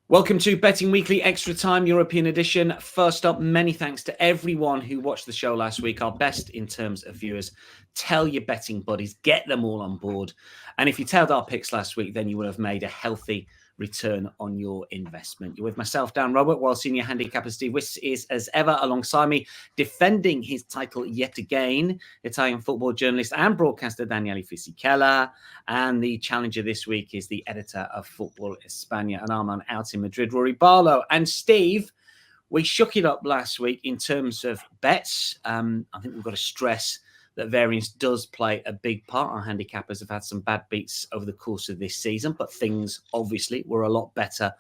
Welcome to Betting Weekly Extra Time European Edition. First up, many thanks to everyone who watched the show last week. Our best in terms of viewers. Tell your betting buddies, get them all on board. And if you tailed our picks last week, then you would have made a healthy return on your investment. You're with myself, Dan Robert, while senior handicapper Steve Wiss is, as ever, alongside me, defending his title yet again, Italian football journalist and broadcaster Daniele Fisichella. And the challenger this week is the editor of Football España and Arman out in Madrid, Rory Barlow. And Steve, we shook it up last week in terms of bets. I think we've got to stress that variance does play a big part. Our handicappers have had some bad beats over the course of this season, but things obviously were a lot better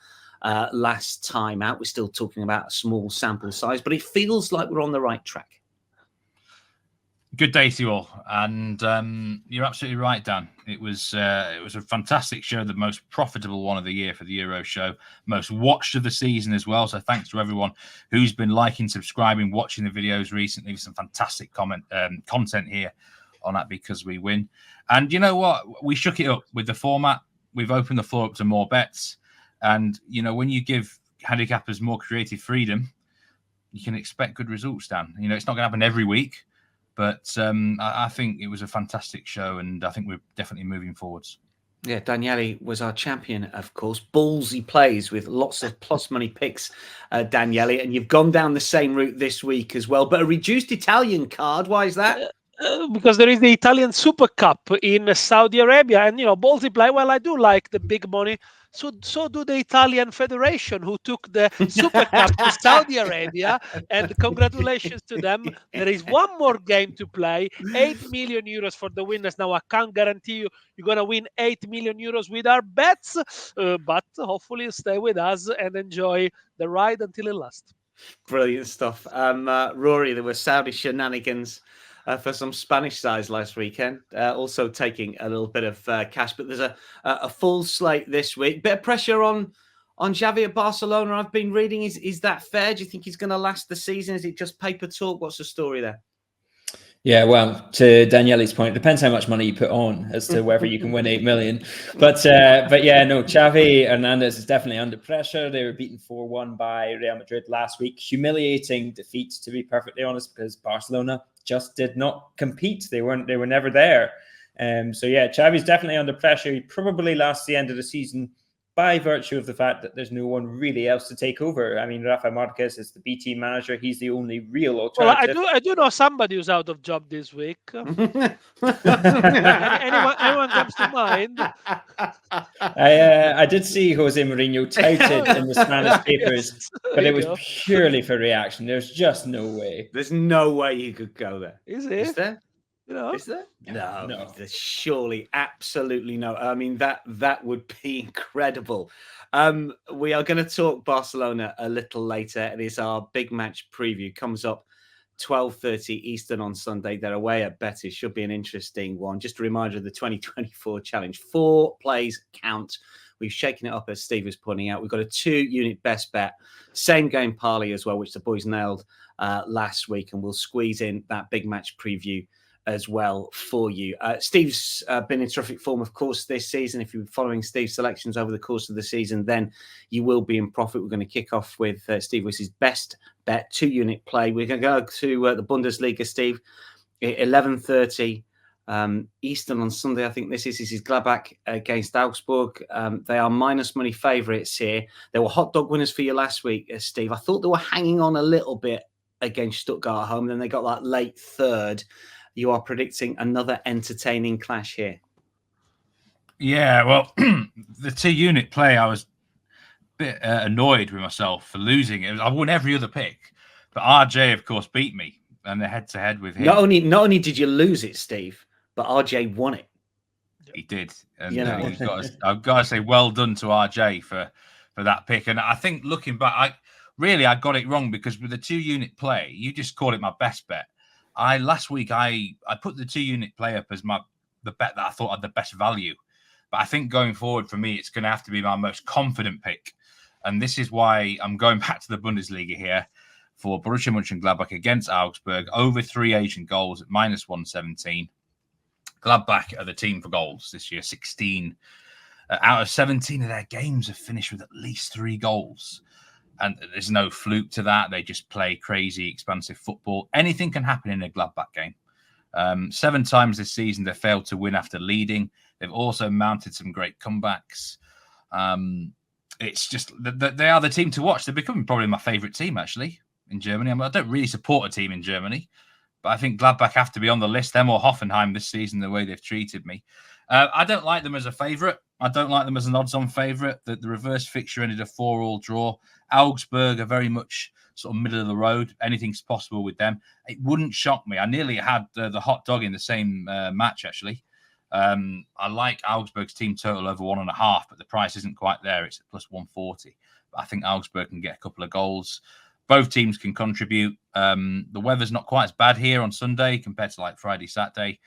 last time out. We're still talking about a small sample size, but it feels like we're on the right track. Good day to you all, and you're absolutely right, Dan. It was a fantastic show, the most profitable one of the year for the Euro show, most watched of the season as well. So thanks to everyone who's been liking, subscribing, watching the videos recently. Some fantastic content here on that Because We Win. And you know what? We shook it up with the format. We've opened the floor up to more bets, and you know when you give handicappers more creative freedom, you can expect good results, Dan. You know it's not going to happen every week. But I think it was a fantastic show, and I think we're definitely moving forwards. Yeah, Daniele was our champion, of course. Ballsy plays with lots of plus money picks, Daniele, and you've gone down the same route this week as well. But a reduced Italian card, why is that? Because there is the Italian Super Cup in Saudi Arabia, and ballsy play. Well, I do like the big money. So do the Italian Federation, who took the Super Cup to Saudi Arabia, and congratulations to them. There is one more game to play, 8 million euros for the winners. Now, I can't guarantee you're going to win 8 million euros with our bets, but hopefully you stay with us and enjoy the ride until it lasts. Brilliant stuff. Rory, there were Saudi shenanigans for some Spanish sides last weekend, also taking a little bit of cash. But there's a full slate this week. Bit of pressure on Xavi at Barcelona, I've been reading. Is that fair? Do you think he's going to last the season? Is it just paper talk? What's the story there? Yeah, well, to Daniele's point, it depends how much money you put on as to whether you can win 8 million. But yeah, no, Xavi Hernandez is definitely under pressure. They were beaten 4-1 by Real Madrid last week. Humiliating defeat, to be perfectly honest, because Barcelona just did not compete. They were never there. So yeah, Xavi's definitely under pressure. He probably lasts the end of the season by virtue of the fact that there's no one really else to take over. I mean, Rafa Marquez is the B team manager. He's the only real alternative. Well, I do know somebody who's out of job this week. Anyone comes to mind? I did see Jose Mourinho touted in the Spanish papers, Yes, but it was purely for reaction. There's just no way. There's no way you could go there. Is Is there? Is there? No. There's surely, absolutely no. I mean, that would be incredible. We are going to talk Barcelona a little later. It is our big match preview. Comes up 12:30 Eastern on Sunday. They're away at Betis. Should be an interesting one. Just a reminder of the 2024 challenge. 4 plays count. We've shaken it up, as Steve was pointing out. We've got a 2-unit best bet. Same game parlay as well, which the boys nailed last week. And we'll squeeze in that big match preview as well for you. Steve's been in terrific form, of course, this season. If you're following Steve's selections over the course of the season, then you will be in profit. We're going to kick off with Steve Wiss's best bet, 2-unit play. We're going to go to the Bundesliga, Steve, 11:30 Eastern on Sunday. I think this is Gladbach against Augsburg. They are minus money favourites here. They were hot dog winners for you last week, Steve. I thought they were hanging on a little bit against Stuttgart at home. Then they got that late third. You are predicting another entertaining clash here. Yeah, well, the 2-unit play, I was a bit annoyed with myself for losing it. I won every other pick, but RJ, of course, beat me and the head-to-head with him. Not only did you lose it, Steve, but RJ won it. He did, and I've got to say, well done to RJ for that pick. And I think looking back, I got it wrong because with the 2-unit play, you just called it my best bet. Last week I put the 2-unit play up as the bet that I thought had the best value. But I think going forward for me, it's going to have to be my most confident pick. And this is why I'm going back to the Bundesliga here for Borussia Mönchengladbach against Augsburg, over 3 Asian goals at minus 117. Gladbach are the team for goals this year, 16 Out of 17 of their games have finished with at least 3 goals. And there's no fluke to that. They just play crazy, expansive football. Anything can happen in a Gladbach game. 7 times this season, they failed to win after leading. They've also mounted some great comebacks. It's just, they are the team to watch. They're becoming probably my favourite team, actually, in Germany. I mean, I don't really support a team in Germany, but I think Gladbach have to be on the list. Them or Hoffenheim this season, the way they've treated me. I don't like them as a favourite. I don't like them as an odds-on favourite. The reverse fixture ended a 4-4 draw. Augsburg are very much sort of middle of the road. Anything's possible with them. It wouldn't shock me. I nearly had the hot dog in the same match, actually. I like Augsburg's team total over 1.5, but the price isn't quite there. It's at plus 140. But I think Augsburg can get a couple of goals. Both teams can contribute. The weather's not quite as bad here on Sunday compared to like Friday, Saturday.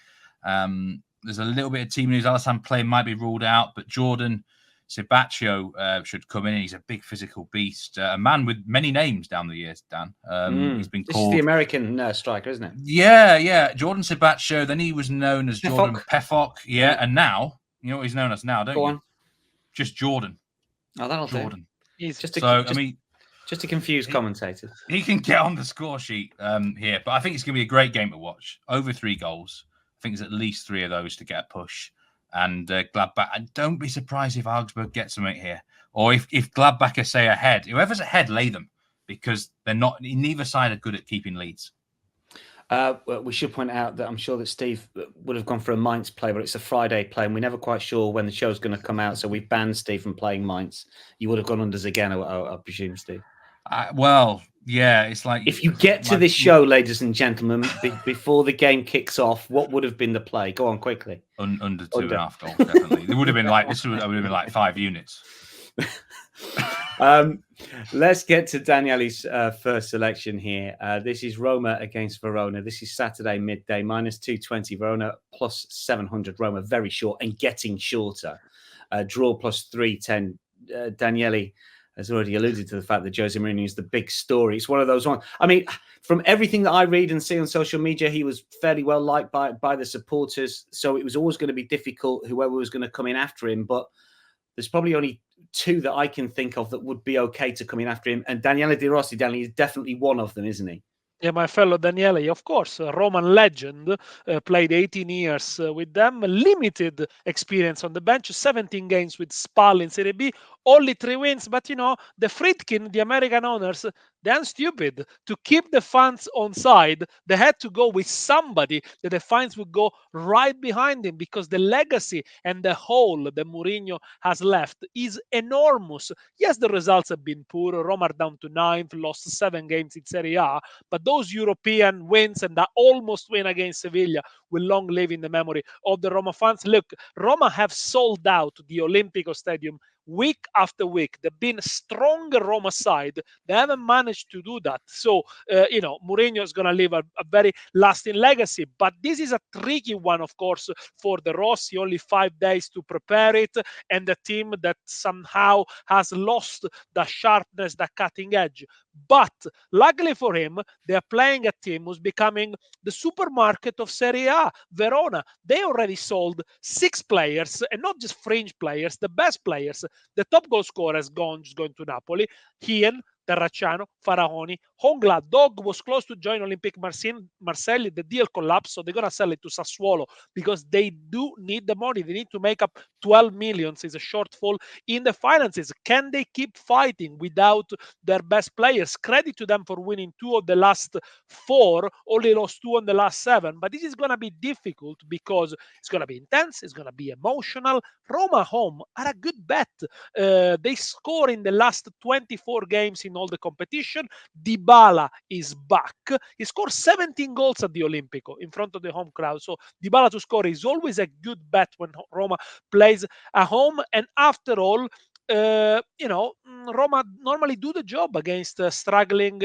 There's a little bit of team news. Alassane Play might be ruled out, but Jordan Sebaccio should come in. He's a big physical beast, a man with many names down the years, Dan. He's been called... This is the American striker, isn't it? Yeah. Jordan Sebaccio. Then he was known as Jordan Pefok. Yeah, and now, you know what he's known as now, don't you? Go on. Just Jordan. Oh, that'll Jordan. Do. He's just to confuse commentators. He can get on the score sheet here, but I think it's going to be a great game to watch. Over 3 goals. I think there's at least 3 of those to get a push. And Gladbach, and don't be surprised if Augsburg get something here. Or if Gladbach are, say, ahead. Whoever's ahead, lay them. Because they're not, neither side are good at keeping leads. We should point out that I'm sure that Steve would have gone for a Mainz play, but it's a Friday play, and we're never quite sure when the show's going to come out. So we've banned Steve from playing Mainz. You would have gone under Zagano, I presume, Steve. Well, yeah, it's like... If you get to this show, ladies and gentlemen, before the game kicks off, what would have been the play? Go on, quickly. Under 2.5 goals, definitely. It would have been like, this would have been like 5 units. Let's get to Daniele's first selection here. This is Roma against Verona. This is Saturday midday, minus 220. Verona plus 700. Roma very short and getting shorter. Draw plus 310. Daniele has already alluded to the fact that Jose Mourinho is the big story. It's one of those ones. I mean, from everything that I read and see on social media, he was fairly well liked by the supporters. So it was always going to be difficult, whoever was going to come in after him. But there's probably only 2 that I can think of that would be okay to come in after him. And Daniele De Rossi, Daniele, is definitely one of them, isn't he? Yeah, my fellow Daniele, of course, a Roman legend, played 18 years with them, limited experience on the bench, 17 games with Spal in Serie B, only 3 wins. But, you know, the Friedkin, the American owners, they're stupid. To keep the fans on side, they had to go with somebody that the fans would go right behind him, because the legacy and the hole that Mourinho has left is enormous. Yes, the results have been poor. Roma are down to 9th, lost 7 games in Serie A, but those European wins and that almost win against Sevilla will long live in the memory of the Roma fans. Look, Roma have sold out the Olimpico Stadium week after week. They've been a stronger Roma side. They haven't managed to do that. So, Mourinho is going to leave a very lasting legacy. But this is a tricky one, of course, for the Rossi. Only 5 days to prepare it. And the team that somehow has lost the sharpness, the cutting edge. But luckily for him, they are playing a team who's becoming the supermarket of Serie A, Verona. They already sold 6 players, and not just fringe players, the best players. The top goal scorer is going to Napoli. Hien, Terracciano, Faraoni, Hongla. Dog was close to join Olympique Marseille. The deal collapsed, so they're going to sell it to Sassuolo because they do need the money. They need to make up 12 million. Is a shortfall in the finances. Can they keep fighting without their best players? Credit to them for winning 2 of the last 4, only lost 2 on the last 7. But this is going to be difficult because it's going to be intense, it's going to be emotional. Roma home are a good bet. They score in the last 24 games in all the competition. Dybala is back. He scored 17 goals at the Olimpico in front of the home crowd. So Dybala to score is always a good bet when Roma plays at home. And after all, Roma normally do the job against struggling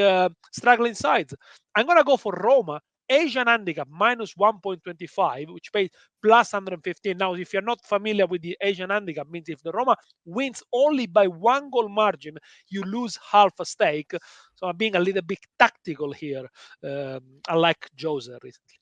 sides. I'm going to go for Roma. Asian handicap minus 1.25, which pays plus 115. Now, if you're not familiar with the Asian handicap, means if the Roma wins only by 1 goal margin, you lose half a stake. So I'm being a little bit tactical here. I like Jose recently.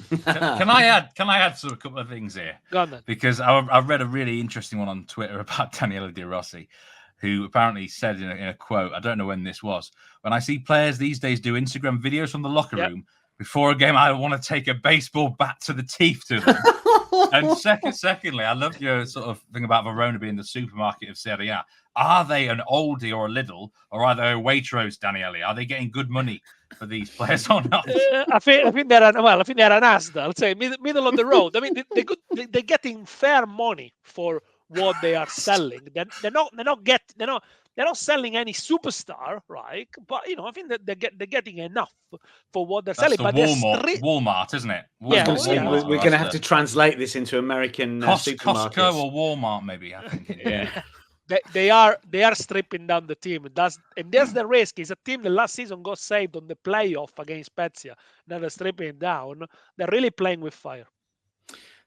Can I add sort of a couple of things here? Go on then. Because I've read a really interesting one on Twitter about Daniele De Rossi, who apparently said in a quote, I don't know when this was, when I see players these days do Instagram videos from the locker room before a game, I want to take a baseball bat to the teeth to them. And secondly, I love your sort of thing about Verona being the supermarket of Serie A. Are they an oldie or a Lidl, or are they a Waitrose, Daniele? Are they getting good money for these players or not? I think they're an Asda. I'll say middle of the road. I mean, they're getting fair money for what they are selling. They're not selling any superstar, right? But I think that they're getting enough for what they're selling. But Walmart, isn't it? Yeah, we're going to have to translate this into American supermarkets. Costco or Walmart, maybe. I think. Yeah. They are stripping down the team. That's the risk. It's a team that last season got saved on the playoff against Spezia. Now they're stripping it down. They're really playing with fire.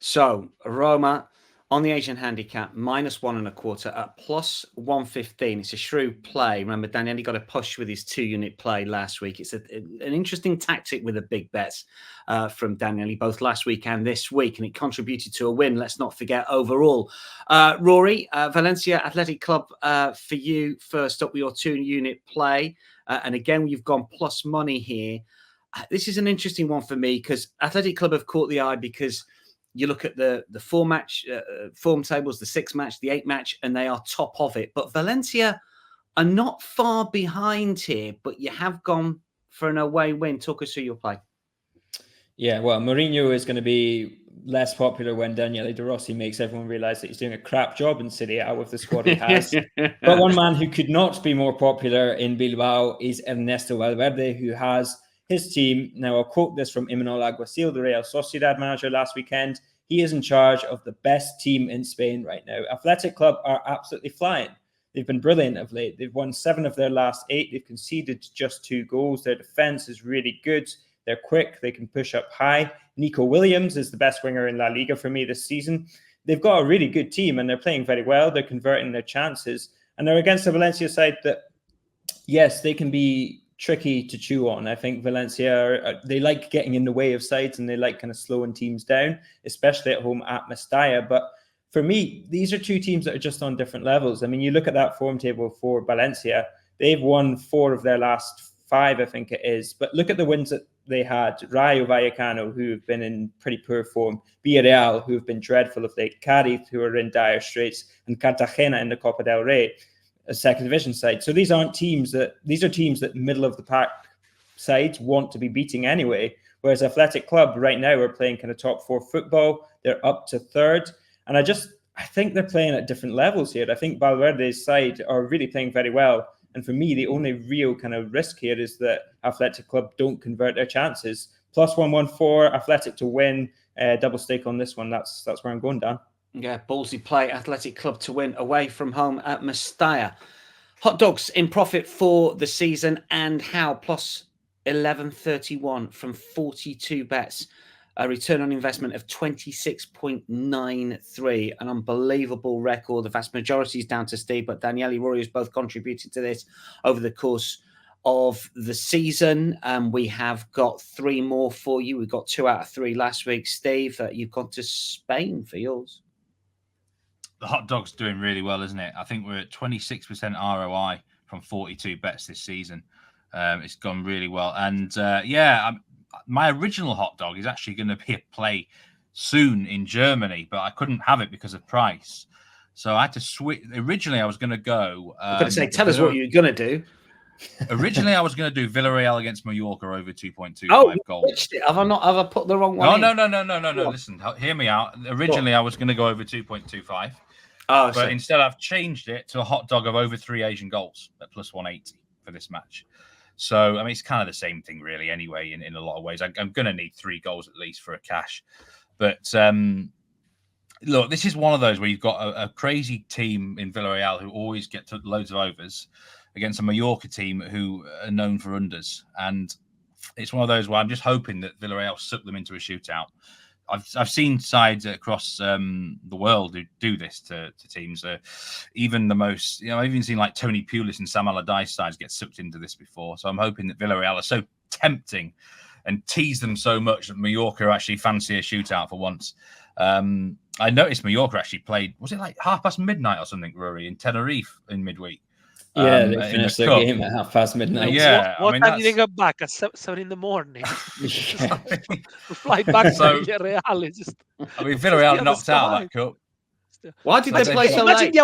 So Roma on the Asian handicap, -1.25 at +115. It's a shrewd play. Remember, Daniele got a push with his 2-unit play last week. It's an interesting tactic with the big bets from Daniele, both last week and this week, and it contributed to a win. Let's not forget overall. Rory, Valencia Athletic Club for you, first up with your 2-unit play. And again, you've gone plus money here. This is an interesting one for me because Athletic Club have caught the eye because you look at the 4-match form tables, the 6-match, the 8-match, and they are top of it. But Valencia are not far behind here, but you have gone for an away win. Talk us through your play. Yeah, well, Mourinho is going to be less popular when Daniele De Rossi makes everyone realise that he's doing a crap job in Serie A with the squad he has. But one man who could not be more popular in Bilbao is Ernesto Valverde, who has his team. Now, I'll quote this from Imanol Alguacil, the Real Sociedad manager last weekend. He is in charge of the best team in Spain right now. Athletic Club are absolutely flying. They've been brilliant of late. They've won 7 of their last 8. They've conceded just 2 goals. Their defense is really good. They're quick. They can push up high. Nico Williams is the best winger in La Liga for me this season. They've got a really good team and they're playing very well. They're converting their chances. And they're against the Valencia side that, yes, they can be tricky to chew on. I think Valencia, they like getting in the way of sides and they like kind of slowing teams down, especially at home at Mestalla. But for me, these are 2 teams that are just on different levels. I mean, you look at that form table for Valencia, they've won 4 of their last 5, I think it is. But look at the wins that they had. Rayo Vallecano, who have been in pretty poor form. Villarreal, who have been dreadful of late. Cádiz, who are in dire straits. And Cartagena in the Copa del Rey, a second division side. So these are teams that middle of the pack sides want to be beating anyway. Whereas Athletic Club right now are playing kind of top 4 football. They're up to 3rd. And I think they're playing at different levels here. I think Valverde's side are really playing very well. And for me, the only real kind of risk here is that Athletic Club don't convert their chances. +114, Athletic to win, double stake on this one. That's where I'm going, Dan. Yeah, ballsy play. Athletic Club to win away from home at Mestalla. Hot dogs in profit for the season and how? +1131 from 42 bets. A return on investment of 26.93. An unbelievable record. The vast majority is down to Steve, but Daniele, Rory has both contributed to this over the course of the season. We have got 3 more for you. We got 2 out of 3 last week. Steve, you've gone to Spain for yours. The hot dog's doing really well, isn't it? I think we're at 26% ROI from 42 bets this season. It's gone really well. And my original hot dog is actually going to be a play soon in Germany, but I couldn't have it because of price. So I had to switch. Originally, I was going to go. I'm going to say, tell us what you're going to do. Originally, I was going to do Villarreal against Mallorca over 2.25 goals. Have I put the wrong one? No. Listen, hear me out. Originally, I was going to go over 2.25. But instead, I've changed it to a hot dog of over 3 Asian goals at +180 for this match. So, I mean, it's kind of the same thing, really, anyway, in a lot of ways. I'm going to need 3 goals at least for a cash. But look, this is one of those where you've got a crazy team in Villarreal who always get to loads of overs against a Mallorca team who are known for unders. And it's one of those where I'm just hoping that Villarreal suck them into a shootout. I've seen sides across the world who do this to teams. Even the most, I've even seen like Tony Pulis and Sam Allardyce sides get sucked into this before. So I'm hoping that Villarreal are so tempting and tease them so much that Mallorca actually fancy a shootout for once. I noticed Mallorca actually played, was it like midnight or something, Rory, in Tenerife in midweek? Yeah, they finished their game at midnight. Yeah, what time did they get back? At 7 in the morning. We fly back to Villarreal. Villarreal knocked out of that cup. Why did they play so late?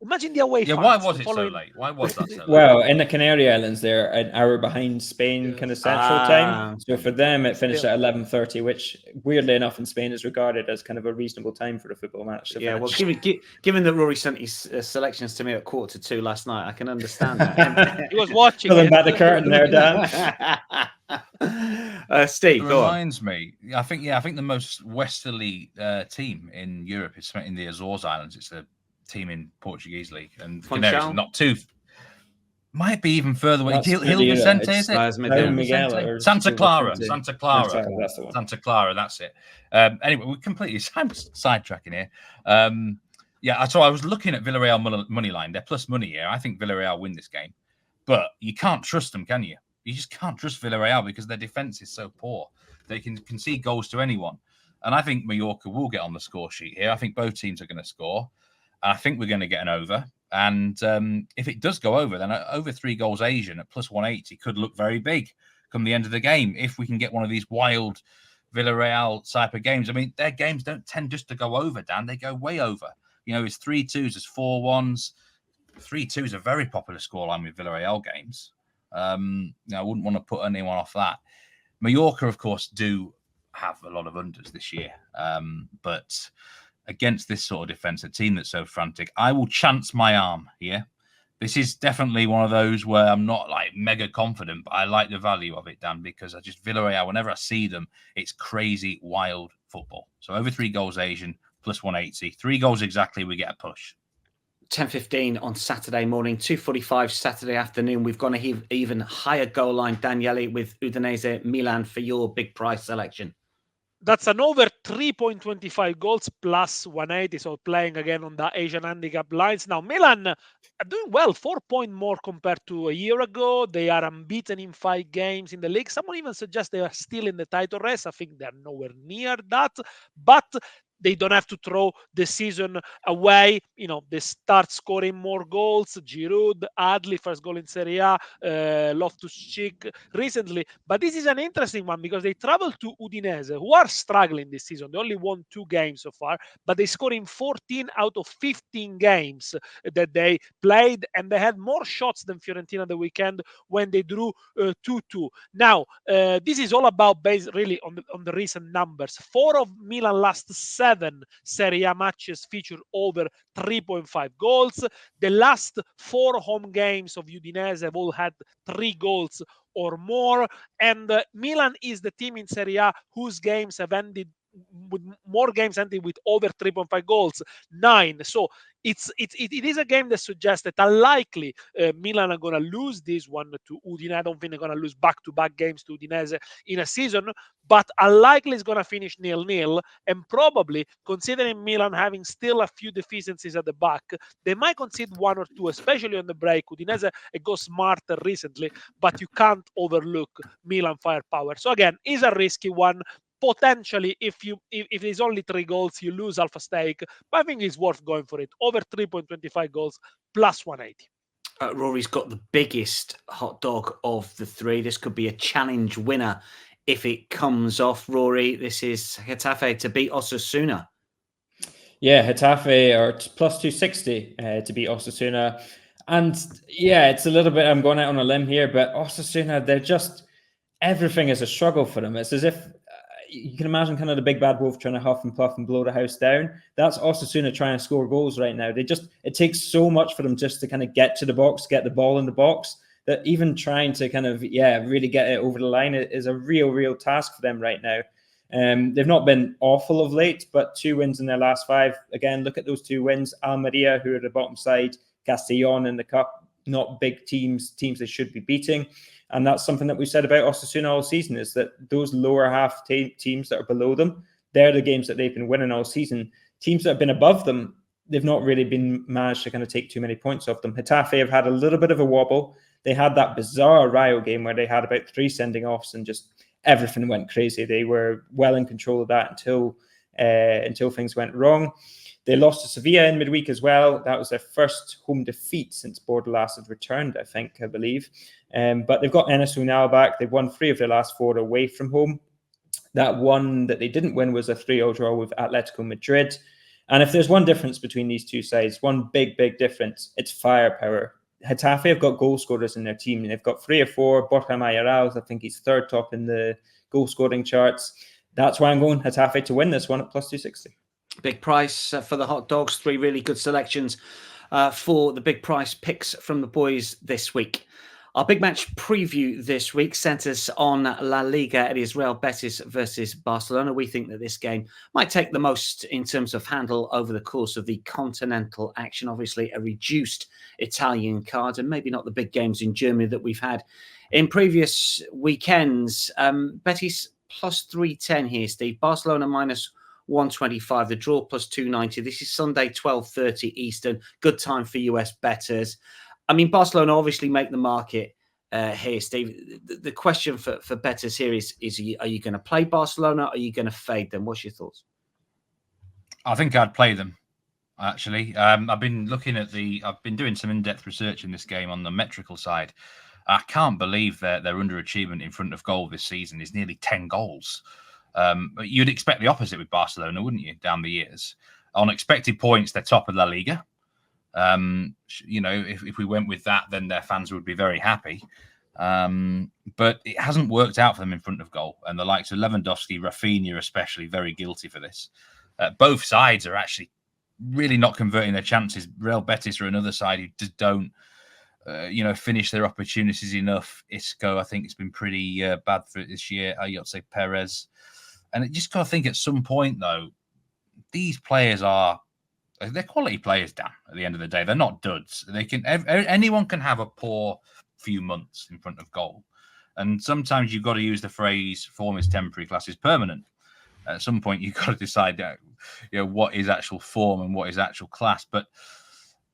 Imagine the away. Yeah, why was it so late? Why was that so late? Well, in the Canary Islands, they're an hour behind Spain, kind of central time. So for them, it finished at 11:30, which weirdly enough in Spain is regarded as kind of a reasonable time for a football match. Yeah, well, given that Rory sent his selections to me at 1:45 last night, I can understand that. He was watching. Pulling back the curtain there, Dan. Steve, it reminds me. I think the most westerly team in Europe is in the Azores Islands. It's a team in Portuguese league, and Canaries not too. Might be even further away. Gil Vicente, is it? Santa Clara. Santa Clara. That's it. Anyway, we're completely sidetracking here. So I was looking at Villarreal money line. They're plus money here. I think Villarreal win this game, but you can't trust them, can you? You just can't trust Villarreal because their defense is so poor. They can concede goals to anyone. And I think Mallorca will get on the score sheet here. I think both teams are going to score. I think we're going to get an over. And if it does go over, then over 3 goals Asian at plus 180 could look very big come the end of the game. If we can get one of these wild Villarreal type of games. I mean, their games don't tend just to go over, Dan. They go way over. It's 3-2s, it's 4-1s. 3-2 is a very popular scoreline with Villarreal games. I wouldn't want to put anyone off that. Mallorca, of course, do have a lot of unders this year. But against this sort of defence, a team that's so frantic, I will chance my arm here. This is definitely one of those where I'm not like mega confident, but I like the value of it, Dan, because Villarreal, whenever I see them, it's crazy, wild football. So over 3 goals Asian, plus 180. 3 goals exactly, we get a push. 10:15 on Saturday morning, 2:45 Saturday afternoon. We've gone a even higher goal line, Daniele, with Udinese Milan for your big price selection. That's an over 3.25 goals plus 180. So playing again on the Asian handicap lines. Now, Milan are doing well, 4 points more compared to a year ago. They are unbeaten in 5 games in the league. Someone even suggests they are still in the title race. I think they're nowhere near that. But they don't have to throw the season away. They start scoring more goals. Giroud, Adli, first goal in Serie A, Loftus-Cheek recently. But this is an interesting one because they travel to Udinese, who are struggling this season. They only won 2 games so far, but they scored in 14 out of 15 games that they played, and they had more shots than Fiorentina the weekend when they drew 2-2. Now, this is all about based really on the recent numbers. 4 of Milan last 7 Serie A matches feature over 3.5 goals. The last 4 home games of Udinese have all had 3 goals or more. And Milan is the team in Serie A whose games have ended with more games ended with over 3.5 goals, 9. So it is a game that suggests that unlikely Milan are going to lose this one to Udine. I don't think they're going to lose back-to-back games to Udinese in a season, but unlikely it's going to finish 0-0. And probably, considering Milan having still a few deficiencies at the back, they might concede 1 or 2, especially on the break. Udinese got smarter recently, but you can't overlook Milan firepower. So again, it's a risky one. Potentially, if there's only 3 goals, you lose half a stake. But I think it's worth going for it. Over 3.25 goals, plus 180. Rory's got the biggest hot dog of the 3. This could be a challenge winner if it comes off. Rory, this is Getafe to beat Osasuna. Yeah, Getafe are plus 260 to beat Osasuna. And yeah, it's a little bit, I'm going out on a limb here, but Osasuna, they're just, everything is a struggle for them. It's as if, you can imagine kind of the big bad wolf trying to huff and puff and blow the house down. That's Osasuna trying to score goals right now. It takes so much for them just to kind of get to the box, get the ball in the box, that even trying to kind of, really get it over the line is a real task for them right now. They've not been awful of late, but 2 wins in their last 5. Again, look at those 2 wins. Almeria, who are the bottom side, Castellón in the cup, not big teams they should be beating. And that's something that we've said about Osasuna all season, is that those lower half teams that are below them, they're the games that they've been winning all season. Teams that have been above them, they've not really been managed to kind of take too many points off them. Getafe have had a little bit of a wobble. They had that bizarre Rayo game where they had about 3 sending offs and just everything went crazy. They were well in control of that until things went wrong. They lost to Sevilla in midweek as well. That was their first home defeat since Bordalas had returned, I believe. But they've got Enes Unal back. They've won 3 of their last 4 away from home. That one that they didn't win was a 3-0 draw with Atletico Madrid. And if there's one difference between these two sides, one big difference, it's firepower. Getafe have got goal scorers in their team. They've got 3 or 4. Borja Mayoral, I think he's 3rd top in the goal scoring charts. That's why I'm going Getafe to win this one at plus 260. Big price for the hot dogs. 3 really good selections for the big price picks from the boys this week. Our big match preview this week centres on La Liga. It is Real Betis versus Barcelona. We think that this game might take the most in terms of handle over the course of the continental action. Obviously, a reduced Italian card and maybe not the big games in Germany that we've had in previous weekends. Betis plus 310 here, Steve. Barcelona minus 125, the draw plus 290. This is Sunday, 12:30 Eastern. Good time for US bettors. I mean, Barcelona obviously make the market here, Steve. The question for bettors here is are you going to play Barcelona? Or are you going to fade them? What's your thoughts? I think I'd play them, actually. I've been doing some in-depth research in this game on the metrical side. I can't believe their underachievement in front of goal this season is nearly 10 goals. But you'd expect the opposite with Barcelona, wouldn't you, down the years? On expected points, they're top of La Liga. If we went with that, then their fans would be very happy. But it hasn't worked out for them in front of goal. And the likes of Lewandowski, Rafinha especially, very guilty for this. Both sides are actually really not converting their chances. Real Betis are another side who just don't finish their opportunities enough. Isco, I think it's been pretty bad for it this year. Ayotze Perez. And I just got to think at some point, though, these players they're quality players, Dan, at the end of the day. They're not duds. Anyone can have a poor few months in front of goal. And sometimes you've got to use the phrase, form is temporary, class is permanent. At some point, you've got to decide what is actual form and what is actual class. But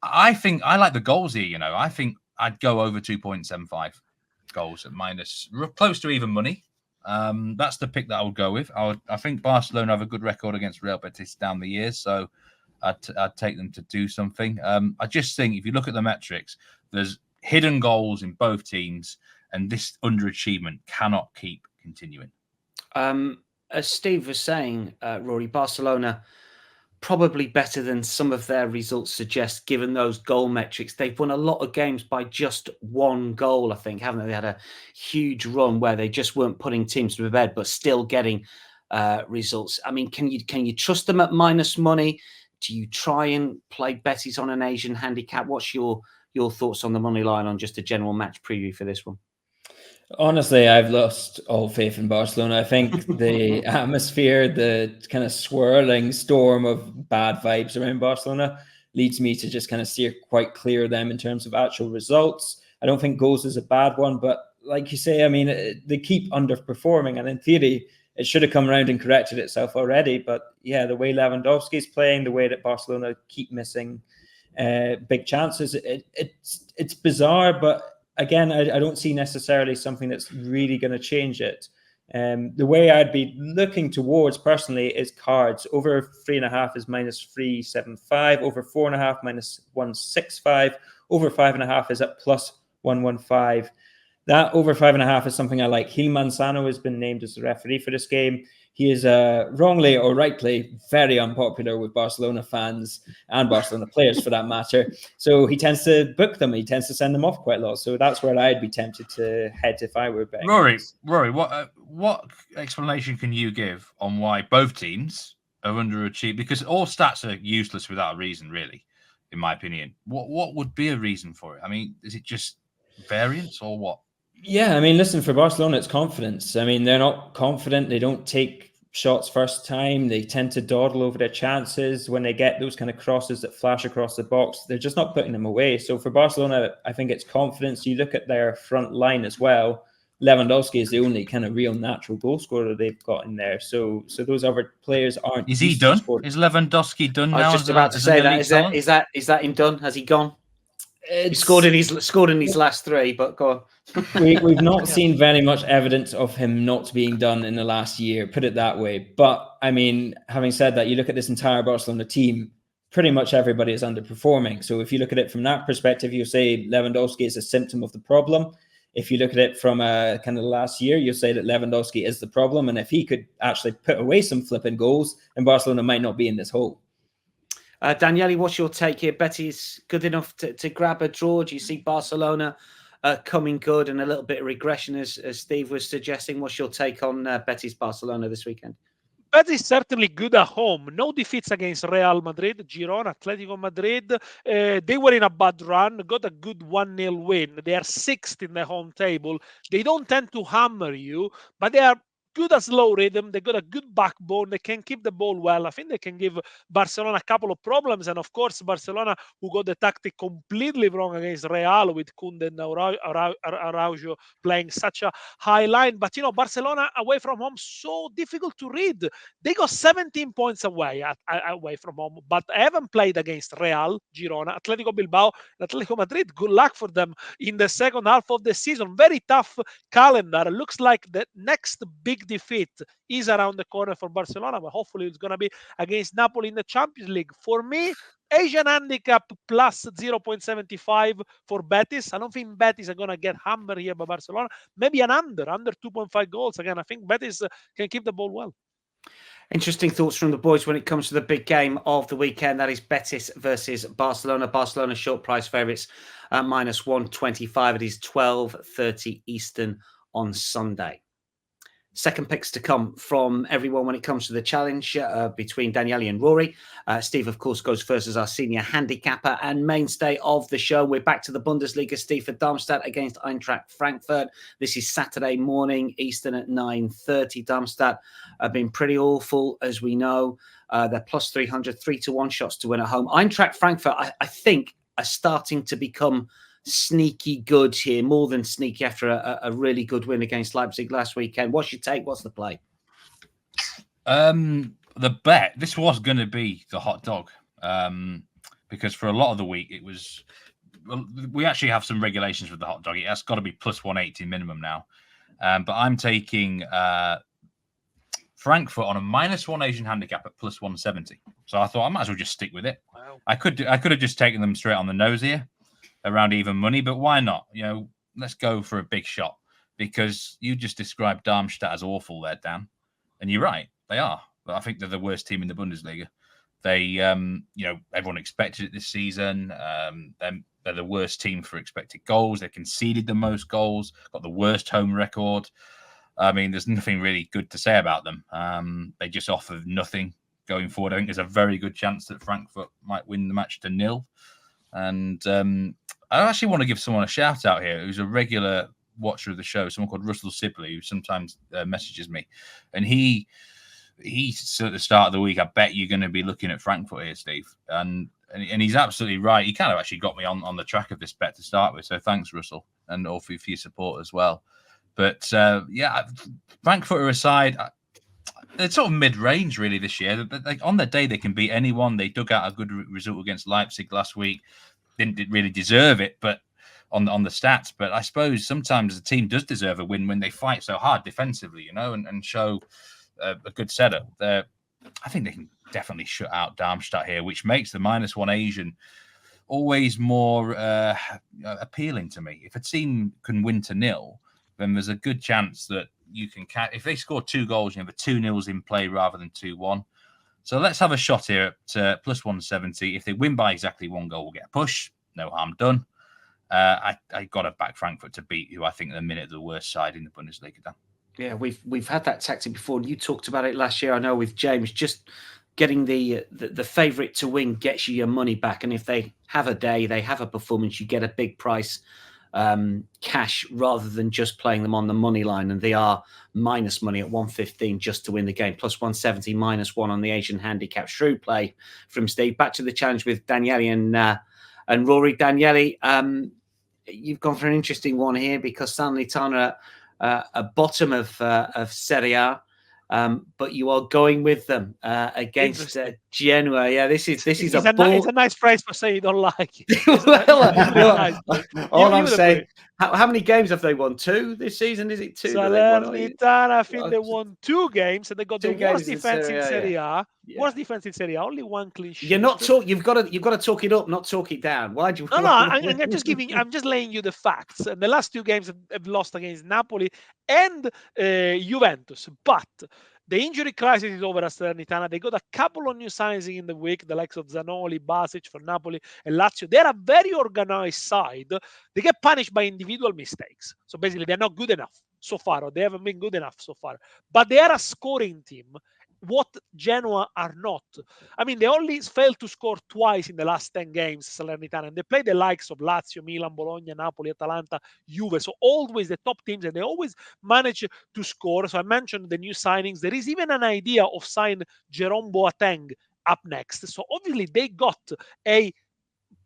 I think I like the goals here, I think I'd go over 2.75 goals at minus, close to even money. That's the pick that I would go with. I think Barcelona have a good record against Real Betis down the years, so I'd take them to do something. I just think if you look at the metrics, there's hidden goals in both teams, and this underachievement cannot keep continuing. As Steve was saying, Rory, Barcelona probably better than some of their results suggest, given those goal metrics. They've won a lot of games by just 1 goal, I think, haven't they? They had a huge run where they just weren't putting teams to bed, but still getting results. I mean, can you trust them at minus money? Do you try and play Betis on an Asian handicap? What's your thoughts on the money line on just a general match preview for this one? Honestly, I've lost all faith in Barcelona. I think the atmosphere, the kind of swirling storm of bad vibes around Barcelona leads me to just kind of steer quite clear of them in terms of actual results. I don't think goals is a bad one, but like you say, I mean, they keep underperforming. And in theory, it should have come around and corrected itself already. But yeah, the way Lewandowski is playing, the way that Barcelona keep missing big chances, it's bizarre, but again, I don't see necessarily something that's really going to change it. The way I'd be looking towards personally is cards. Over 3.5 is minus 375. Over 4.5 minus 165. Over 5.5 is at plus 115. That over 5.5 is something I like. Gil Manzano has been named as the referee for this game. He is wrongly or rightly very unpopular with Barcelona fans and Barcelona players for that matter. So he tends to book them. He tends to send them off quite a lot. So that's where I'd be tempted to head if I were betting. Rory, what explanation can you give on why both teams are underachieved? Because all stats are useless without a reason, really, in my opinion. What would be a reason for it? I mean, is it just variance or what? Yeah, I mean, listen, for Barcelona, it's confidence. I mean, they're not confident. They don't take shots first time. They tend to dawdle over their chances. When they get those kind of crosses that flash across the box, they're just not putting them away. So for Barcelona, I think it's confidence. You look at their front line as well. Lewandowski is the only kind of real natural goal scorer they've got in there. So those other players aren't. Is he done? Is Lewandowski done now? I was just about to say that. Is that him done? Has he gone? He scored in his last three, but go on. We've not seen very much evidence of him not being done in the last year, put it that way. But I mean, having said that, you look at this entire Barcelona team, pretty much everybody is underperforming. So if you look at it from that perspective, you say Lewandowski is a symptom of the problem. If you look at it from a kind of last year, you say that Lewandowski is the problem. And if he could actually put away some flipping goals, then Barcelona might not be in this hole. Daniele, what's your take here? Betis good enough to grab a draw? Do you see Barcelona coming good and a little bit of regression, as Steve was suggesting? What's your take on Betis Barcelona this weekend? Betis is certainly good at home. No defeats against Real Madrid, Girona, Atletico Madrid. They were in a bad run, got a good 1-0 win. They are sixth in the home table. They don't tend to hammer you, but they are good at slow rhythm. They got a good backbone. They can keep the ball well. I think they can give Barcelona a couple of problems. And of course, Barcelona, who got the tactic completely wrong against Real with Koundé and Araujo playing such a high line. But, you know, Barcelona away from home, so difficult to read. They got 17 points away from home, but I haven't played against Real, Girona, Atletico Bilbao, and Atletico Madrid. Good luck for them in the second half of the season. Very tough calendar. Looks like the next big defeat is around the corner for Barcelona, but hopefully it's going to be against Napoli in the Champions League. For me, Asian handicap plus 0.75 for Betis. I don't think Betis are going to get hammered here by Barcelona. Maybe an under 2.5 goals. Again, I think Betis can keep the ball well. Interesting thoughts from the boys when it comes to the big game of the weekend. That is Betis versus Barcelona. Barcelona short price favourites at minus 125. It is 12:30 Eastern on Sunday. Second picks to come from everyone when it comes to the challenge between Daniele and Rory. Steve, of course, goes first as our senior handicapper and mainstay of the show. We're back to the Bundesliga, Steve, for Darmstadt against Eintracht Frankfurt. This is Saturday morning, Eastern at 9:30. Darmstadt have been pretty awful, as we know. They're plus 300, 3-1 shots to win at home. Eintracht Frankfurt, I think, are starting to become sneaky good here, more than sneaky after a really good win against Leipzig last weekend. What's your take? What's the play? The bet, this was going to be the hot dog, because for a lot of the week it was, well, we actually have some regulations with the hot dog. It has got to be plus 180 minimum now, but I'm taking Frankfurt on a minus 1 Asian handicap at plus 170. So I thought I might as well just stick with it. Wow. I could have just taken them straight on the nose here, around even money, but why not? You know, let's go for a big shot, because you just described Darmstadt as awful there, Dan, and you're right, they are. But I think they're the worst team in the Bundesliga. They, you know, everyone expected it this season. They're the worst team for expected goals. They conceded the most goals, got the worst home record. I mean, there's nothing really good to say about them. They just offer nothing going forward. I think there's a very good chance that Frankfurt might win the match to 0. And I actually want to give someone a shout out here who's a regular watcher of the show, someone called Russell Sibley, who sometimes messages me. And he said at the start of the week, I bet you're going to be looking at Frankfurt here, Steve. And he's absolutely right. He kind of actually got me on the track of this bet to start with. So thanks, Russell, and all for your support as well. But yeah, Frankfurt are aside, they're sort of mid-range really this year. Like on their day, they can beat anyone. They dug out a good result against Leipzig last week. Didn't really deserve it, but on the stats. But I suppose sometimes the team does deserve a win when they fight so hard defensively, you know, and show a good setup. I think they can definitely shut out Darmstadt here, which makes the minus 1 Asian always more appealing to me. If a team can win to 0, then there's a good chance that you can catch. If they score 2 goals, you have a 2-0s in play rather than 2-1. So let's have a shot here at plus 170. If they win by exactly 1 goal, we'll get a push. No harm done. I got to back Frankfurt to beat who I think at the minute the worst side in the Bundesliga. Dan. Yeah, we've had that tactic before, and you talked about it last year. I know with James, just getting the favourite to win gets you your money back. And if they have a day, they have a performance, you get a big price cash rather than just playing them on the money line. And they are minus money at 115 just to win the game, plus 170 minus 1 on the Asian handicap. Shrewd play from Steve. Back to the challenge with Daniele and Rory. Daniele, you've gone for an interesting one here because Salernitana at bottom of Serie A. but you are going with them against Genoa. Yeah, this is it's a ball. It's a nice phrase for saying you don't like it. All I'm saying, how many games have they won? 2 this season? Is it 2 that they've won? Salernitana, I think they won 2 games, and they got the worst defense in Serie A. Yeah. Worst defense in Serie A, only 1 clean sheet. You're not talk. You've got to talk it up, not talk it down. Why do you? No. I'm just laying you the facts. And the last 2 games have lost against Napoli and Juventus, but the injury crisis is over at Salernitana. They got a couple of new signings in the week, the likes of Zanoli, Basic for Napoli, and Lazio. They're a very organized side. They get punished by individual mistakes. So basically, they're not good enough so far, or they haven't been good enough so far. But they are a scoring team, what Genoa are not. I mean, they only failed to score twice in the last 10 games, Salernitana, and they play the likes of Lazio, Milan, Bologna, Napoli, Atalanta, Juve. So always the top teams, and they always manage to score. So I mentioned the new signings. There is even an idea of signing Jerome Boateng up next. So obviously they got a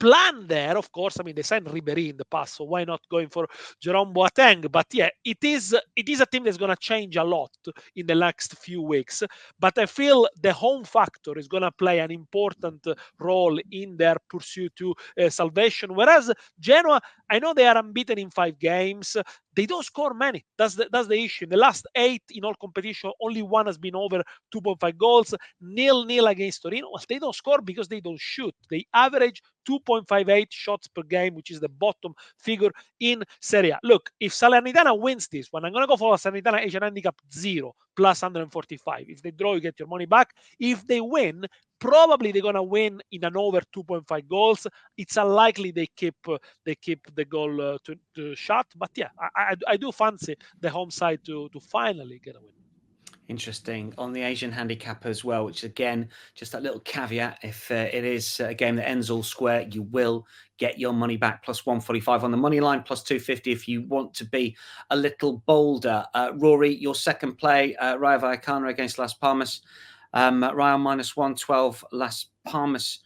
plan there, of course. I mean, they signed Ribéry in the past, so why not going for Jerome Boateng? But yeah, it is a team that's going to change a lot in the next few weeks. But I feel the home factor is going to play an important role in their pursuit to salvation. Whereas Genoa, I know they are unbeaten in 5 games. They don't score many. That's the issue. In the last 8 in all competition, only 1 has been over 2.5 goals. 0-0 against Torino. Well, they don't score because they don't shoot. They average 2.58 shots per game, which is the bottom figure in Serie A. Look, if Salernitana wins this one, I'm going to go for Salernitana Asian handicap 0 plus 145. If they draw, you get your money back. If they win, probably they're going to win in an over 2.5 goals. It's unlikely they keep the goal to shot. But yeah, I do fancy the home side to finally get a win. Interesting. On the Asian handicap as well, which again, just that little caveat, if it is a game that ends all square, you will get your money back, plus 145 on the money line, plus 250 if you want to be a little bolder. Rory, your second play, Rayo Vallecano against Las Palmas. Rayo minus 112, Las Palmas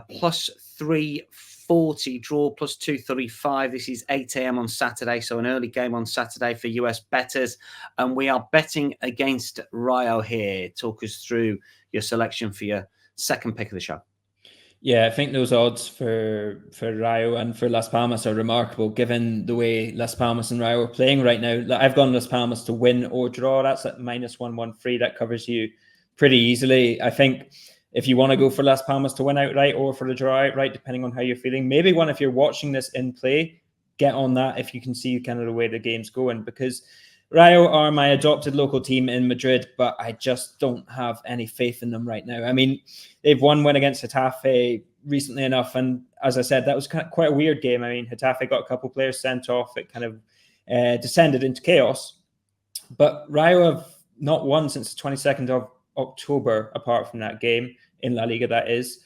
plus 340, draw plus 235. This is 8 a.m. on Saturday, so an early game on Saturday for US bettors. And we are betting against Rayo here. Talk us through your selection for your second pick of the show. Yeah, I think those odds for Rayo and for Las Palmas are remarkable, given the way Las Palmas and Rayo are playing right now. I've gone Las Palmas to win or draw. That's at minus 113. That covers you pretty easily. I think if you want to go for Las Palmas to win outright or for the draw outright, depending on how you're feeling, maybe one, if you're watching this in play, get on that if you can see kind of the way the game's going, because Rayo are my adopted local team in Madrid, but I just don't have any faith in them right now. I mean, they've won against Getafe recently enough, and as I said, that was quite a weird game. I mean, Getafe got a couple players sent off. It kind of descended into chaos, but Rayo have not won since the 22nd of October, apart from that game in La Liga, that is,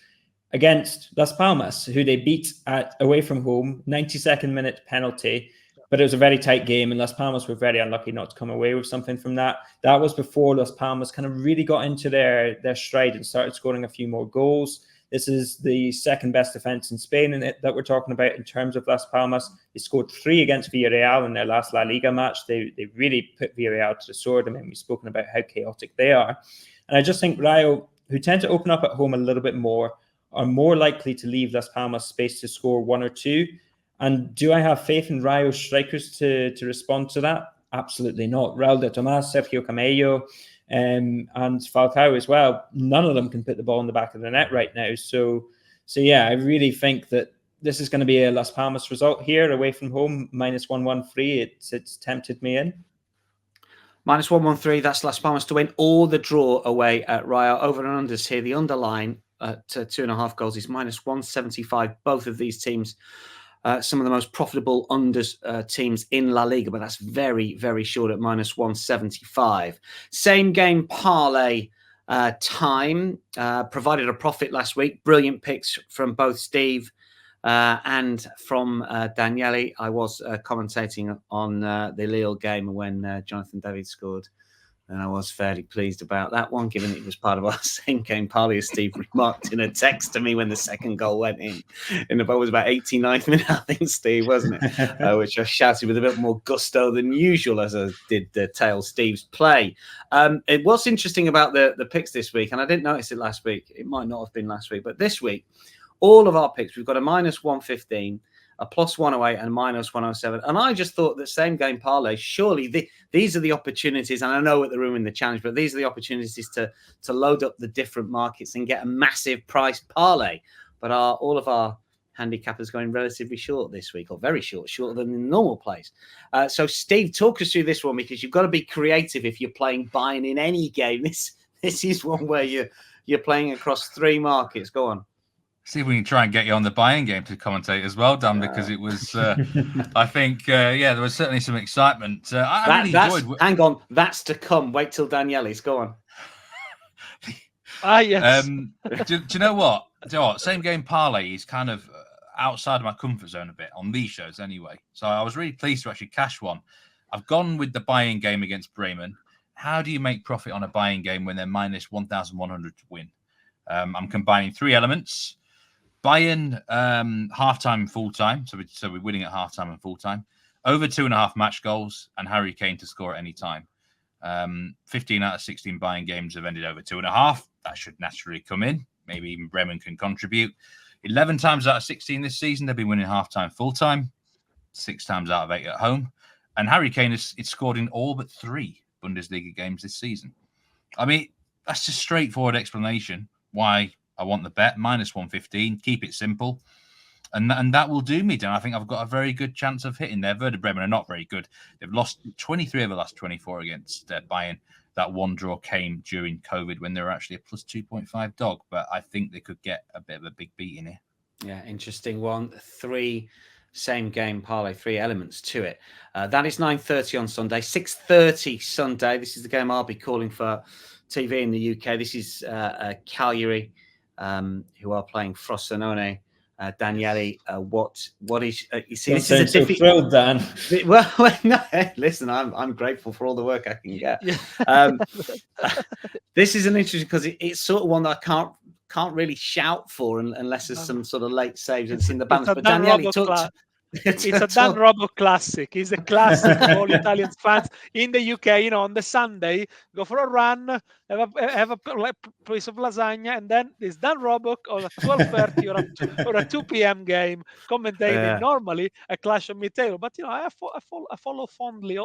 against Las Palmas, who they beat away from home, 92nd minute penalty. But it was a very tight game, and Las Palmas were very unlucky not to come away with something from that. That was before Las Palmas kind of really got into their stride and started scoring a few more goals. This is the second best defense in Spain that we're talking about in terms of Las Palmas. They scored 3 against Villarreal in their last La Liga match. They really put Villarreal to the sword. I mean, we've spoken about how chaotic they are. And I just think Rayo, who tend to open up at home a little bit more, are more likely to leave Las Palmas space to score 1 or 2. And do I have faith in Rayo strikers to respond to that? Absolutely not. Raul de Tomas, Sergio Camello, and Falcao as well. None of them can put the ball in the back of the net right now. So yeah, I really think that this is going to be a Las Palmas result here, away from home, minus 113. It's tempted me in. Minus 113, that's Las Palmas to win, or the draw away at Rayo. Over and unders here, the underline at 2.5 goals is minus 175. Both of these teams, some of the most profitable unders teams in La Liga, but that's very, very short at minus 175. Same game parlay time. Provided a profit last week. Brilliant picks from both Steve and from Daniele. I was commentating on the Lille game when Jonathan David scored And I was fairly pleased about that one, given it was part of our same game parlay, as Steve remarked in a text to me when the second goal went in. And it was about 89th minute, I think, Steve, wasn't it? Which I shouted with a bit more gusto than usual as I did tail Steve's play. It was interesting about the picks this week, and I didn't notice it last week. It might not have been last week, but this week, all of our picks, we've got a -115, a +108 and a -107. And I just thought that same game parlay, surely these are the opportunities, and I know what the room in the challenge, but these are the opportunities to load up the different markets and get a massive price parlay. But all of our handicappers going relatively short this week, or very short, shorter than the normal plays. So Steve, talk us through this one, because you've got to be creative if you're playing buying in any game. This is one where you're playing across 3 markets. Go on. See if we can try and get you on the buying game to commentate as well, Dan, because it was, I think, there was certainly some excitement. I really enjoyed. Hang on, that's to come. Wait till Daniele's. Go on. Yes. Do you know what? Same game parlay is kind of outside of my comfort zone a bit on these shows anyway. So I was really pleased to actually cash one. I've gone with the buying game against Bremen. How do you make profit on a buying game when they're -1,100 to win? I'm combining 3 elements. Bayern, halftime, full-time. So we're winning at halftime and full-time. Over 2.5 match goals, and Harry Kane to score at any time. 15 out of 16 Bayern games have ended over 2.5. That should naturally come in. Maybe even Bremen can contribute. 11 times out of 16 this season, they've been winning halftime, full-time. 6 times out of 8 at home. And Harry Kane has scored in all but 3 Bundesliga games this season. I mean, that's just straightforward explanation why I want the bet, -115, keep it simple. And that will do me, Dan. I think I've got a very good chance of hitting there. Werder Bremen are not very good. They've lost 23 of the last 24 against Bayern. That one draw came during COVID when they were actually a +2.5 dog. But I think they could get a bit of a big beat in here. Yeah, interesting one. 3 same game parlay, 3 elements to it. That is 9:30 on Sunday, 6:30 Sunday. This is the game I'll be calling for TV in the UK. This is Cagliari, who are playing Frosinone. Daniele, what is you see? This is a thrilled, Dan. Well, no, listen, I'm grateful for all the work I can get. This is an interesting, because it's sort of one that I can't really shout for unless there's some sort of late saves and it's in the balance. But Daniele, it's a Dan Robbo classic. It's a classic for all Italian fans in the UK. On the Sunday, go for a run, have a piece of lasagna, and then there's Dan Robbo on a 12:30 or a 2 p.m. game commentating normally a clash of mid-table. But I follow fondly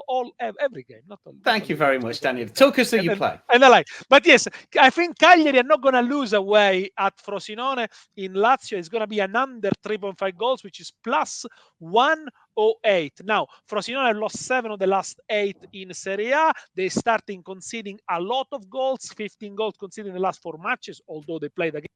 every game. Thank you very much, Daniel. Talk us through your play. And I like, but yes, I think Cagliari are not going to lose away at Frosinone in Lazio. It's going to be an under 3.5 goals, which is +108. Now, Frosinone lost 7 of the last 8 in Serie A. They're starting conceding a lot of goals, 15 goals conceded in the last 4 matches, although they played against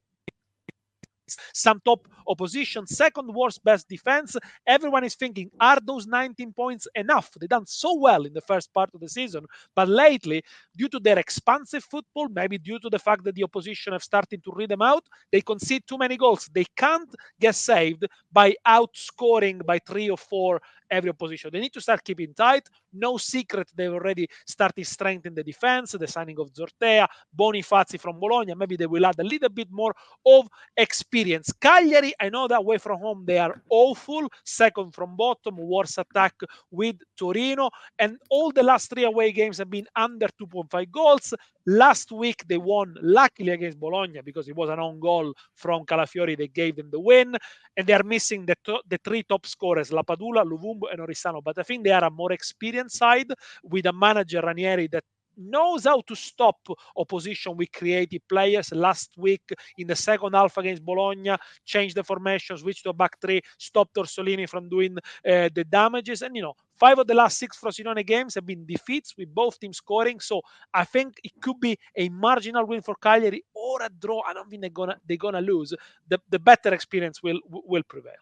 some top opposition. Second worst best defense. Everyone is thinking, are those 19 points enough? They've done so well in the first part of the season, but lately, due to their expansive football, maybe due to the fact that the opposition have started to read them out, they concede too many goals. They can't get saved by outscoring by 3 or 4 every opposition. They need to start keeping tight. No secret, they've already started strengthening the defense, the signing of Zortea, Bonifazi from Bologna. Maybe they will add a little bit more of experience. Cagliari, I know that away from home they are awful, second from bottom, worst attack with Torino, and all the last 3 away games have been under 2.5 goals. Last week they won luckily against Bologna because it was an own goal from Calafiori. They gave them the win, and they are missing the 3 top scorers, Lapadula, Luvumbo, and Oristano. But I think they are a more experienced side with a manager, Ranieri, that knows how to stop opposition with creative players. Last week in the second half against Bologna, changed the formation, switched to a back 3, stopped Orsolini from doing the damages. And 5 of the last 6 Frosinone games have been defeats with both teams scoring. So I think it could be a marginal win for Cagliari or a draw. I don't think they're gonna lose. The better experience will prevail.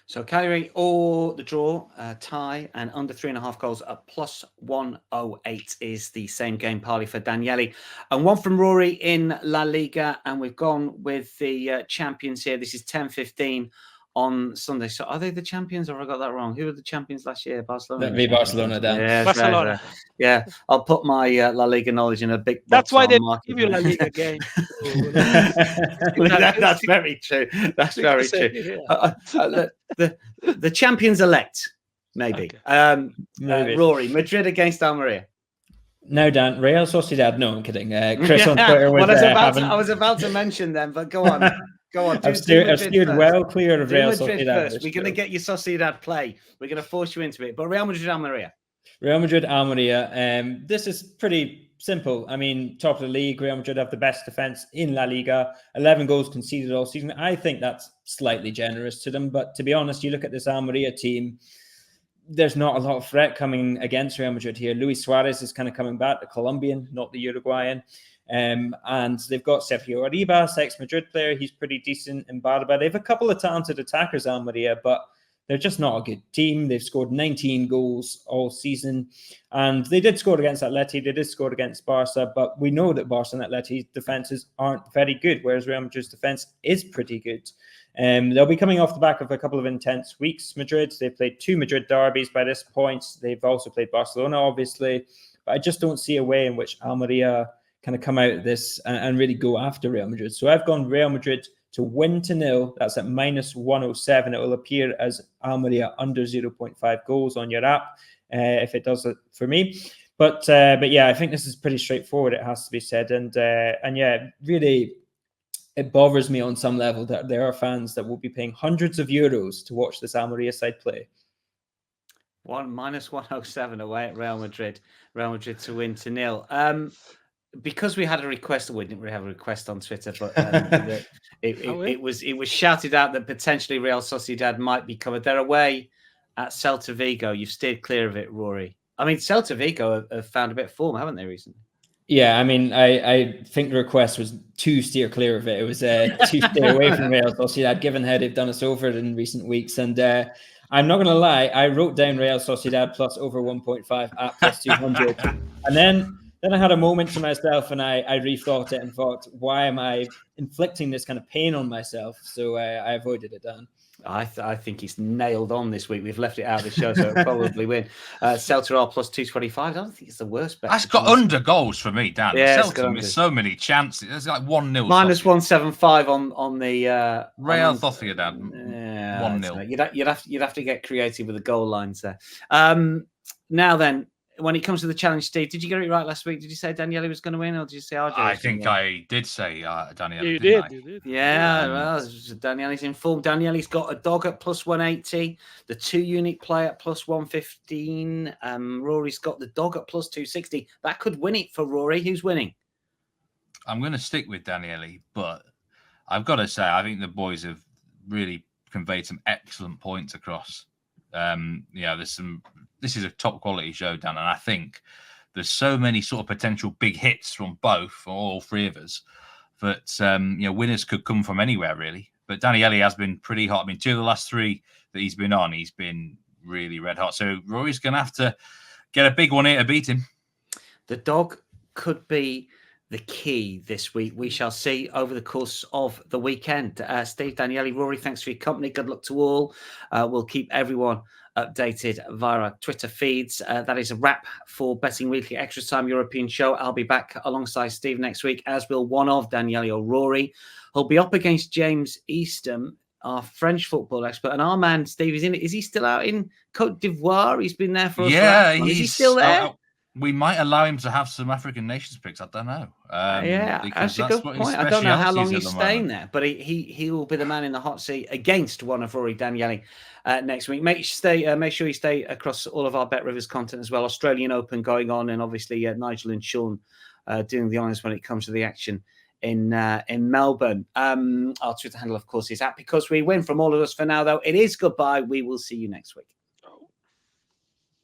So Cagliari or the draw, tie, and under 3.5 goals at +108 is the same game parlay for Daniele. And one from Rory in La Liga, and we've gone with the champions here. This is 10:15 on Sunday. So are they the champions, or have I got that wrong? Who were the champions last year? Barcelona. That'd be Barcelona, Dan. Yeah, Barcelona. Yeah, I'll put my La Liga knowledge in a big box. That's why they mark give you La Liga game. That's very true. That's very true. The champions elect, maybe. Maybe. Rory, Madrid against Almeria. No, Dan. Real Sociedad. No, I'm kidding. Chris on Twitter was I was about to mention them, but go on. Go on. I've steered well clear of Real Sociedad. First. We're going to get your Sociedad play. We're going to force you into it. But Real Madrid, Almeria. Real Madrid, Almeria. This is pretty simple. I mean, top of the league, Real Madrid have the best defense in La Liga. 11 goals conceded all season. I think that's slightly generous to them. But to be honest, you look at this Almeria team, there's not a lot of threat coming against Real Madrid here. Luis Suarez is kind of coming back, the Colombian, not the Uruguayan. And they've got Sergio Arribas, ex-Madrid player. He's pretty decent in Barba. They have a couple of talented attackers, Almeria, but they're just not a good team. They've scored 19 goals all season. And they did score against Atleti. They did score against Barca. But we know that Barca and Atleti's defenses aren't very good, whereas Real Madrid's defense is pretty good. They'll be coming off the back of a couple of intense weeks, Madrid. They've played 2 Madrid derbies by this point. They've also played Barcelona, obviously. But I just don't see a way in which Almeria kind of come out of this and really go after Real Madrid. So I've gone Real Madrid to win to 0. That's at -107. It will appear as Almeria under 0.5 goals on your app if it does it for me. But yeah, I think this is pretty straightforward, it has to be said. And yeah, really, it bothers me on some level that there are fans that will be paying hundreds of euros to watch this Almeria side play. -107 away at Real Madrid. Real Madrid to win to 0. Because we had a request, we didn't really have a request on Twitter, but it was shouted out that potentially Real Sociedad might be covered. They're away at Celta Vigo. You've steered clear of it, Rory. I mean, Celta Vigo have found a bit of form, haven't they, recently? Yeah, I mean, I think the request was to steer clear of it. It was to stay away from Real Sociedad, given how they've done us over in recent weeks. And I'm not going to lie, I wrote down Real Sociedad plus over 1.5 at plus 200. And then I had a moment to myself and I rethought it and thought, why am I inflicting this kind of pain on myself? So I avoided it, Dan. I think he's nailed on this week. We've left it out of the show, so it'll probably win. Celta are plus 225. I don't think it's the worst bet. That's got under goals for me, Dan. Yeah, Celta missed so many chances. It's like 1-0. -175 on the Real Sociedad. 1-0. You'd have to get creative with the goal lines there. Now then, when it comes to the challenge, Steve, did you get it right last week? Did you say Daniele was going to win, or did you say RJ? I think I did say Daniele. You did. Yeah, well, Daniele's informed. Daniele's got a dog at plus 180, the 2-unit play at plus 115. Rory's got the dog at plus 260. That could win it for Rory. Who's winning? I'm going to stick with Daniele, but I've got to say, I think the boys have really conveyed some excellent points across. This is a top quality show, Dan, and I think there's so many sort of potential big hits from both, or all three of us, that winners could come from anywhere really. But Daniele has been pretty hot. I mean, 2 of the last 3 that he's been on, he's been really red hot. So Rory's going to have to get a big one here to beat him. The dog could be the key this week. We shall see over the course of the weekend. Steve, Daniele, Rory, thanks for your company. Good luck to all. We'll keep everyone updated via our Twitter feeds. That is a wrap for Betting Weekly Extra Time European Show. I'll be back alongside Steve next week, as will one of Daniele or Rory. He'll be up against James Eastham, our French football expert, and our man Steve is he still out in Cote d'Ivoire? He's been there for us. Yeah, is he still there? We might allow him to have some African nations picks. I don't know. That's a good point. I don't know how long he's staying there, but he will be the man in the hot seat against one of Rory Daniele next week. Make sure you stay across all of our Bet Rivers content as well. Australian Open going on, and obviously Nigel and Sean doing the honours when it comes to the action in Melbourne. Our Twitter handle, of course, is @BecauseWeWin. From all of us for now, though, it is goodbye. We will see you next week.